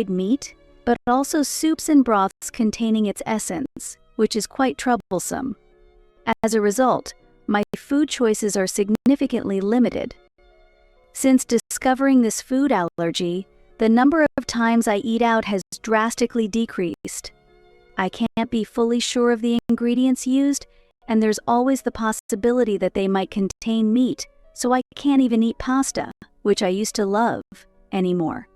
meat, but also soups and broths containing its essence, which is quite troublesome. As a result, my food choices are significantly limited. Since discovering this food allergy, the number of times I eat out has drastically decreased. I can't be fully sure of the ingredients used, and there's always the possibility that they might contain meat, so I can't even eat pasta, which I used to love, anymore.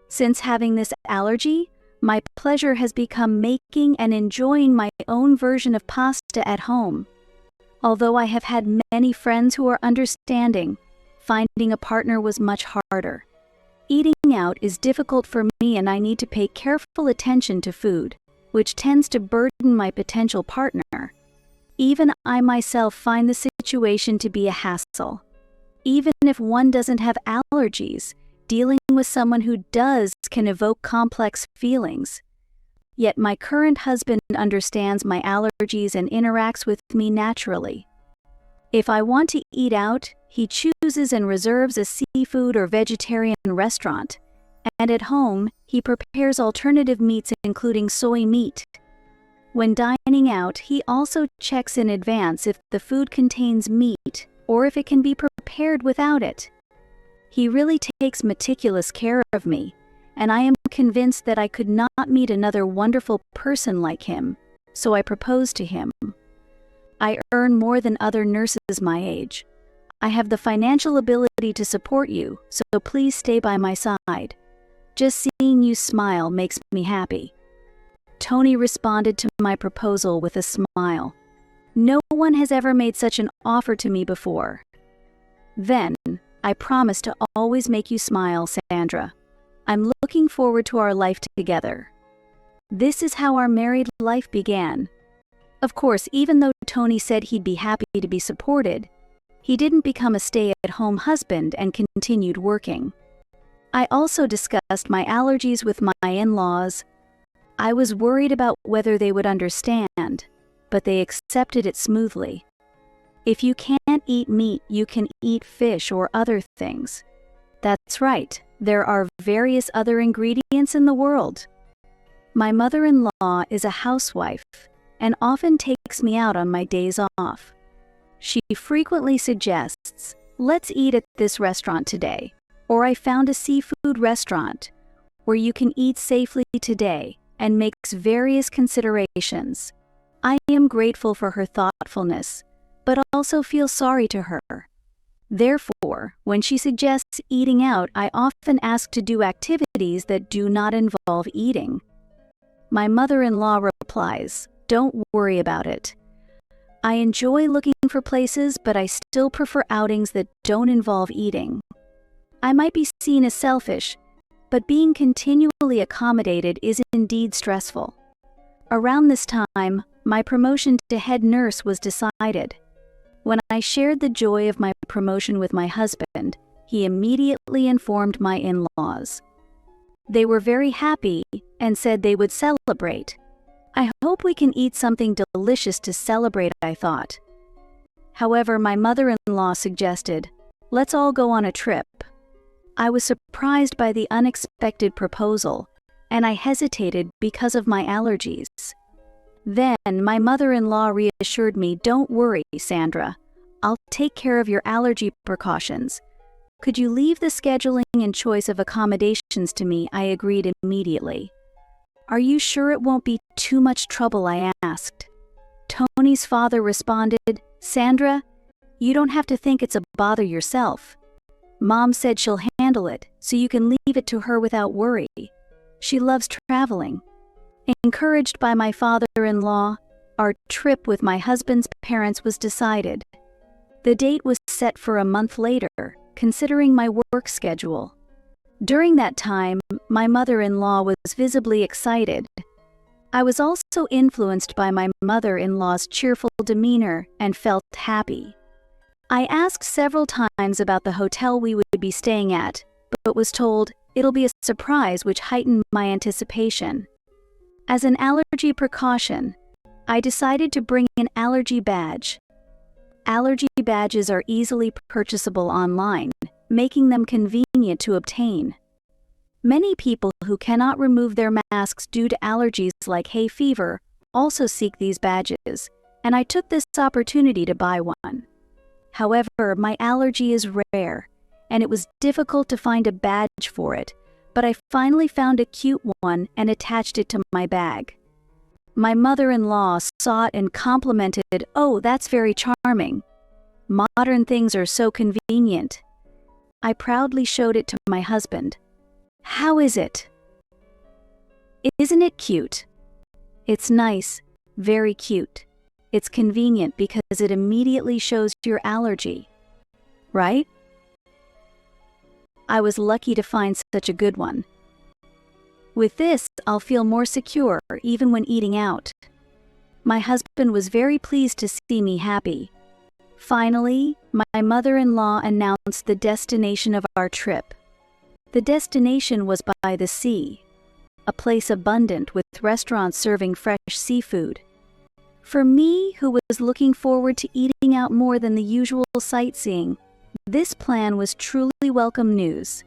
Since having this allergy, my pleasure has become making and enjoying my own version of pasta at home. Although I have had many friends who are understanding, finding a partner was much harder. Eating out is difficult for me, and I need to pay careful attention to food, which tends to burden my potential partner. Even I myself find the situation to be a hassle. Even if one doesn't have allergies, dealing with someone who does can evoke complex feelings. Yet my current husband understands my allergies and interacts with me naturally. If I want to eat out, he chooses and reserves a seafood or vegetarian restaurant, and at home, he prepares alternative meats including soy meat. When dining out, he also checks in advance if the food contains meat or if it can be prepared without it. He really takes meticulous care of me, and I am convinced that I could not meet another wonderful person like him, so I proposed to him. I earn more than other nurses my age. I have the financial ability to support you, so please stay by my side. Just seeing you smile makes me happy. Tony responded to my proposal with a smile. No one has ever made such an offer to me before. Then, I promise to always make you smile, Sandra. I'm looking forward to our life together. This is how our married life began. Of course, even though Tony said he'd be happy to be supported, he didn't become a stay-at-home husband and continued working. I also discussed my allergies with my in-laws. I was worried about whether they would understand, but they accepted it smoothly. If you can't eat meat, you can eat fish or other things. That's right, there are various other ingredients in the world. My mother-in-law is a housewife and often takes me out on my days off. She frequently suggests, "Let's eat at this restaurant today," or "I found a seafood restaurant," where you can eat safely today, and makes various considerations. I am grateful for her thoughtfulness, but also feel sorry to her. Therefore, when she suggests eating out, I often ask to do activities that do not involve eating. My mother-in-law replies, "Don't worry about it. I enjoy looking for places, but I still prefer outings that don't involve eating. I might be seen as selfish, but being continually accommodated is indeed stressful." Around this time, my promotion to head nurse was decided. When I shared the joy of my promotion with my husband, he immediately informed my in-laws. They were very happy and said they would celebrate. I hope we can eat something delicious to celebrate, I thought. However, my mother-in-law suggested, "Let's all go on a trip." I was surprised by the unexpected proposal, and I hesitated because of my allergies. Then my mother-in-law reassured me, "Don't worry, Sandra. I'll take care of your allergy precautions. Could you leave the scheduling and choice of accommodations to me?" I agreed immediately. "Are you sure it won't be too much trouble?" I asked. Tony's father responded, "Sandra, you don't have to think it's a bother yourself. Mom said she'll handle it, so you can leave it to her without worry. She loves traveling." Encouraged by my father-in-law, our trip with my husband's parents was decided. The date was set for a month later, considering my work schedule. During that time, my mother-in-law was visibly excited. I was also influenced by my mother-in-law's cheerful demeanor and felt happy. I asked several times about the hotel we would be staying at, but was told it'll be a surprise, which heightened my anticipation. As an allergy precaution, I decided to bring an allergy badge. Allergy badges are easily purchasable online, making them convenient to obtain. Many people who cannot remove their masks due to allergies like hay fever also seek these badges, and I took this opportunity to buy one. However, my allergy is rare, and it was difficult to find a badge for it, but I finally found a cute one and attached it to my bag. My mother-in-law saw it and complimented, "Oh, that's very charming. Modern things are so convenient." I proudly showed it to my husband. "How is it? Isn't it cute?" "It's nice, very cute. It's convenient because it immediately shows your allergy. Right?" I was lucky to find such a good one. With this, I'll feel more secure even when eating out. My husband was very pleased to see me happy. Finally, my mother-in-law announced the destination of our trip. The destination was by the sea, a place abundant with restaurants serving fresh seafood. For me, who was looking forward to eating out more than the usual sightseeing, this plan was truly welcome news.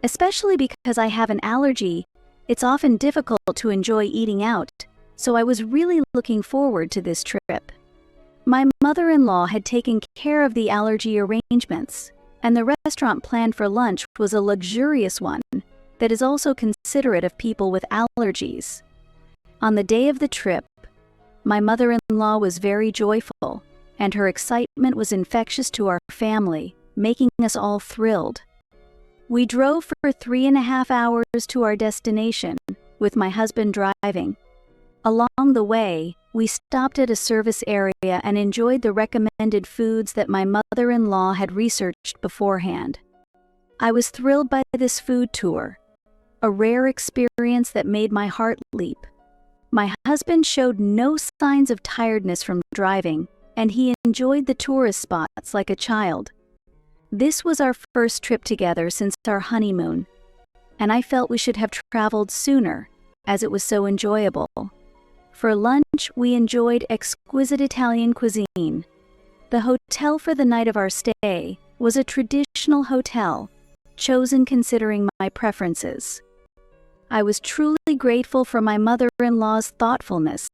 Especially because I have an allergy, it's often difficult to enjoy eating out, so I was really looking forward to this trip. My mother-in-law had taken care of the allergy arrangements, and the restaurant planned for lunch was a luxurious one that is also considerate of people with allergies. On the day of the trip, my mother-in-law was very joyful, and her excitement was infectious to our family, making us all thrilled. We drove for 3.5 hours to our destination, with my husband driving. Along the way, we stopped at a service area and enjoyed the recommended foods that my mother-in-law had researched beforehand. I was thrilled by this food tour, a rare experience that made my heart leap. My husband showed no signs of tiredness from driving, and he enjoyed the tourist spots like a child. This was our first trip together since our honeymoon, and I felt we should have traveled sooner, as it was so enjoyable. For lunch, we enjoyed exquisite Italian cuisine. The hotel for the night of our stay was a traditional hotel, chosen considering my preferences. I was truly grateful for my mother-in-law's thoughtfulness.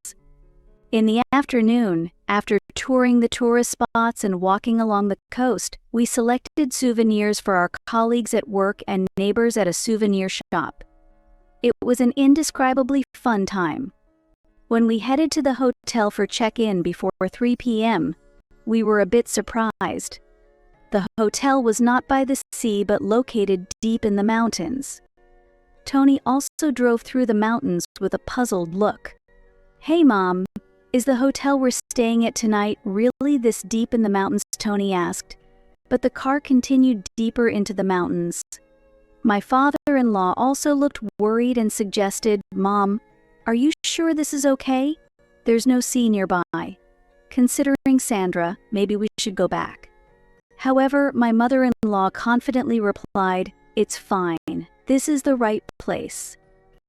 In the afternoon, after touring the tourist spots and walking along the coast, we selected souvenirs for our colleagues at work and neighbors at a souvenir shop. It was an indescribably fun time. When we headed to the hotel for check-in before 3 p.m., we were a bit surprised. The hotel was not by the sea but located deep in the mountains. Tony also drove through the mountains with a puzzled look. "Hey, Mom, is the hotel we're staying at tonight really this deep in the mountains?" Tony asked, but the car continued deeper into the mountains. My father-in-law also looked worried and suggested, "Mom, are you sure this is okay? There's no sea nearby. Considering Sandra, maybe we should go back." However, my mother-in-law confidently replied, "It's fine. This is the right place."